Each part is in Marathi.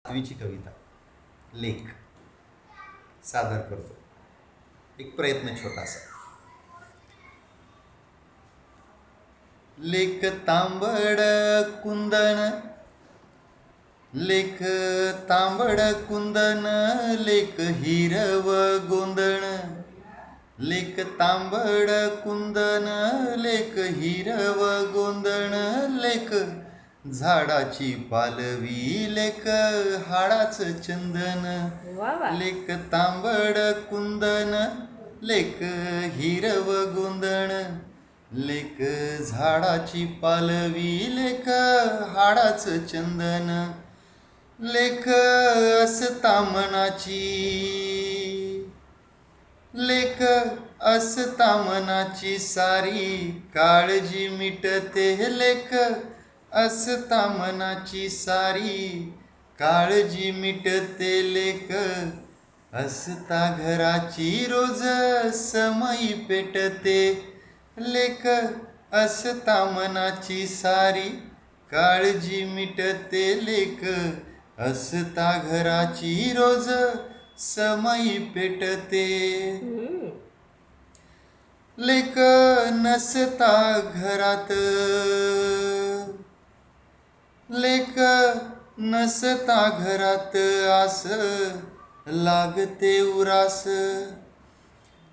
सातवीची कविता लेख सादर करतो. एक प्रयत्न छोटासा. लेख तांबड कुंदन, लेख तांबड कुंदन, लेख हिरव गोंदण. लेख तांबड कुंदन, लेख हिरव गोंदण. लेख झाडाची पालवी, लेख हाडाच चंदन. लेख तांबड कुंदन, लेख हिरव गोंदण. लेख झाडाची पालवी, लेख हाडाच चंदन. लेख असता मनाची, लेख असता मनाची सारी काळजी मिटते. लेख असता मनाची सारी काळजी मिटते. लेख असता घराची रोज समई पेटते. लेख असता मनाची सारी काळजी मिटते. लेख असता घराची रोज समई पेटते. लेख नसता घरात, लेख नसता घरात आस लागते उरास.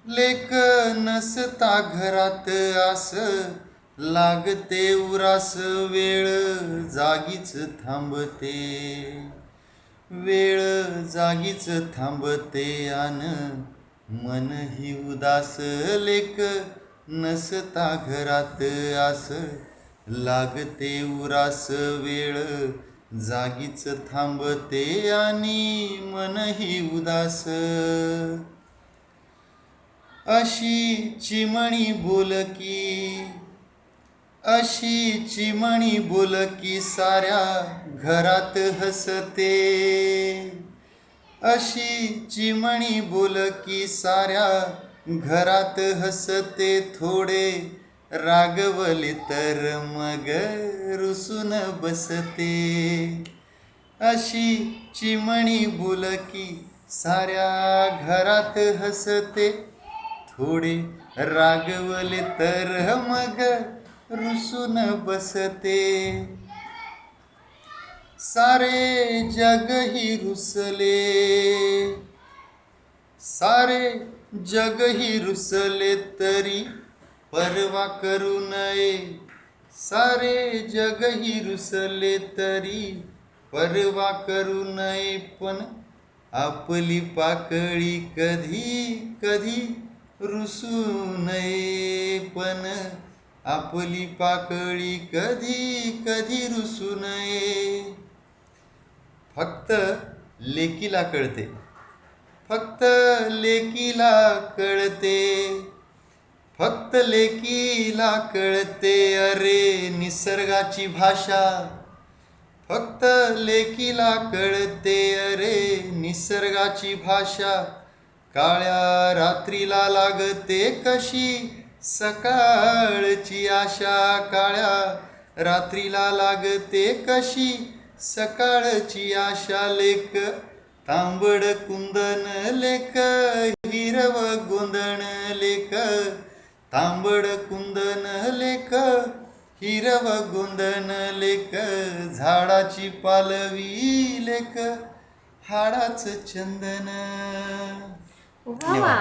लेख नसता घरात आस लागते उरास. वेळ जागीच थांबते, वेळ जागीच थांबते आन मनही उदास. लेख नसता घरात आस लागते उरास. वेळ जागीच थांबते आणि मनही उदास. अशी चिमणी बोलकी, अशी चिमणी बोलकी साऱ्या घरात हसते. अशी चिमणी बोलकी साऱ्या घरात हसते. थोडे रागवले तर मग रुसून बसते. अशी चिमणी बोलकी साऱ्या घरात हसते. थोडे रागवले तर मग रुसून बसते. सारे जग ही रुसले, सारे जग ही रुसले तरी परवा करू नये. सारे जग ही रुसले तरी परवा करू नये. पण आपली पाकळी कधी कधी रुसू नये. पण आपली पाकळी कधी कधी रुसू नये. फक्त लेकीला कळते, फक्त लेकीला कळते. फक्त लेकीला कळते अरे निसर्गाची भाषा. फक्त लेकीला कळते अरे निसर्गाची भाषा. काळ्या रात्रीला लागते कशी सकाळची आशा. काळ्या रात्रीला लागते कशी सकाळची आशा. लेख तांबड कुंदन, लेख हिरव गोंदण. लेख तांबड कुंदन, लेख हिरव गोंदण. लेख झाडाची पालवी, लेख हाडाच चंदन. वा